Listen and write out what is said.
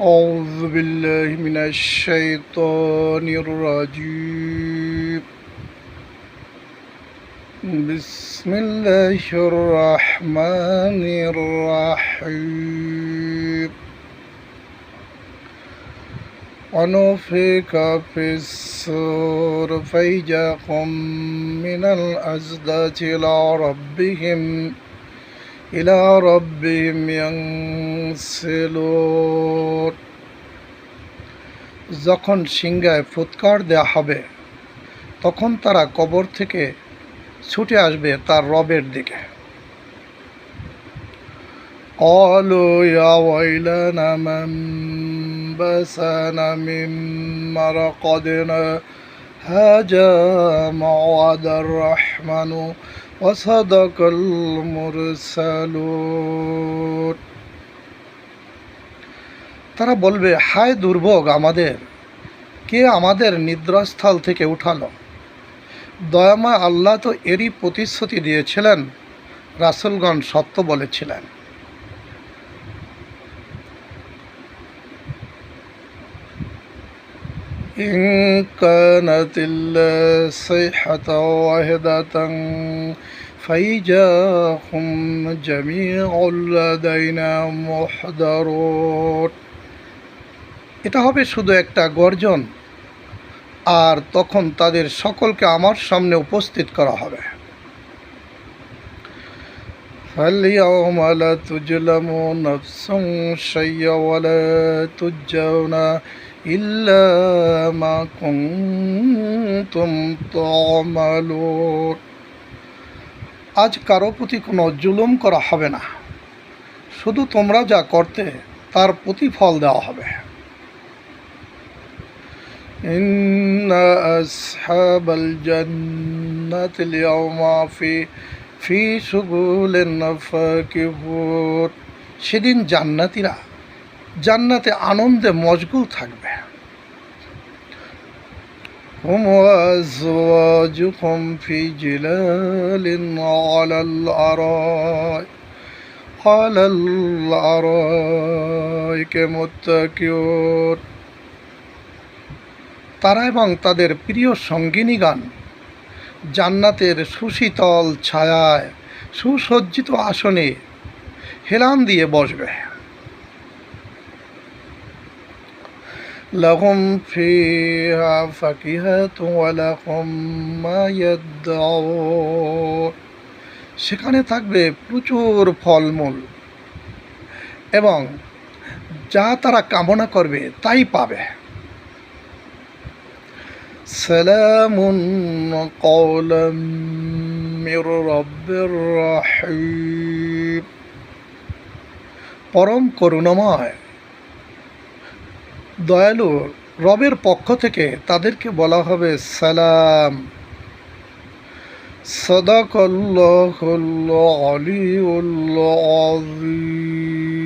أعوذ بالله من الشيطان الرجيم بسم الله الرحمن الرحيم ونفخ في الصور فإذا هم من الأجداث إلى ربهم ينسلون যখন সিংহায় ফুৎকার দেয়া হবে তখন তারা কবর থেকে ছুটে আসবে তার রবের দিকে। قالوا يا ويلنا من بثنا من مرقدنا هذا ما وعد الرحمن وصدق المرسلون। তারা বলবে, হায় দুর্ভোগ আমাদের, কে আমাদের নিদ্রাস্থল থেকে উঠালো। দয়াময় আল্লাহ তো এরই প্রতিশ্রুতি দিয়েছিলেন, রাসূলগণ সত্য বলেছিলেন। ইন কানাত ইল্লা সাইহাতাও ওয়াহিদাতান ফাইজা হুম জামিউল লাদাইনা মুহদারুন। এটা হবে শুধু একটা গর্জন, আর তখন তাদের সকলকে আমার সামনে উপস্থিত করা হবে। فَالْيَوْمَ لَا تُظْلَمُ نَفْسٌ شَيْئًا وَلَا تُجْزَوْنَ إِلَّا مَا كُنتُمْ تَعْمَلُونَ। আজ কারো প্রতি কোনো জুলুম করা হবে না, শুধু তোমরা যা করতে তার প্রতিফল দেওয়া হবে। ইন্না আসহাবাল জান্নাতিল ইয়াওমা ফি শুগুলিন ফাকিহুন। সেদিন জান্নাতীরা জান্নাতে আনন্দে মশগুল থাকবে। হুম ওয়াজওয়াজুহুম ফি জিলালিন আলাল আরাইকি মুত্তাকিউন। তারা এবং তাদের প্রিয় সঙ্গিনীগণ জান্নাতের সুশীতল ছায়ায় সুসজ্জিত আসনে হেলান দিয়ে বসবে। লাহুম ফিহা ফাকিহাতুন ওয়া লাহুম মা ইয়াদউন। সেখানে থাকবে প্রচুর ফলমূল এবং যা তারা কামনা করবে তাই পাবে। সালামুন কওলাম মির রাব্বির রাহিম। পরম করুণাময় দয়ালু রবের পক্ষ থেকে তাদেরকে বলা হবে সালাম। সাদাকাল্লাহুল আলিয়্যুল আযীম।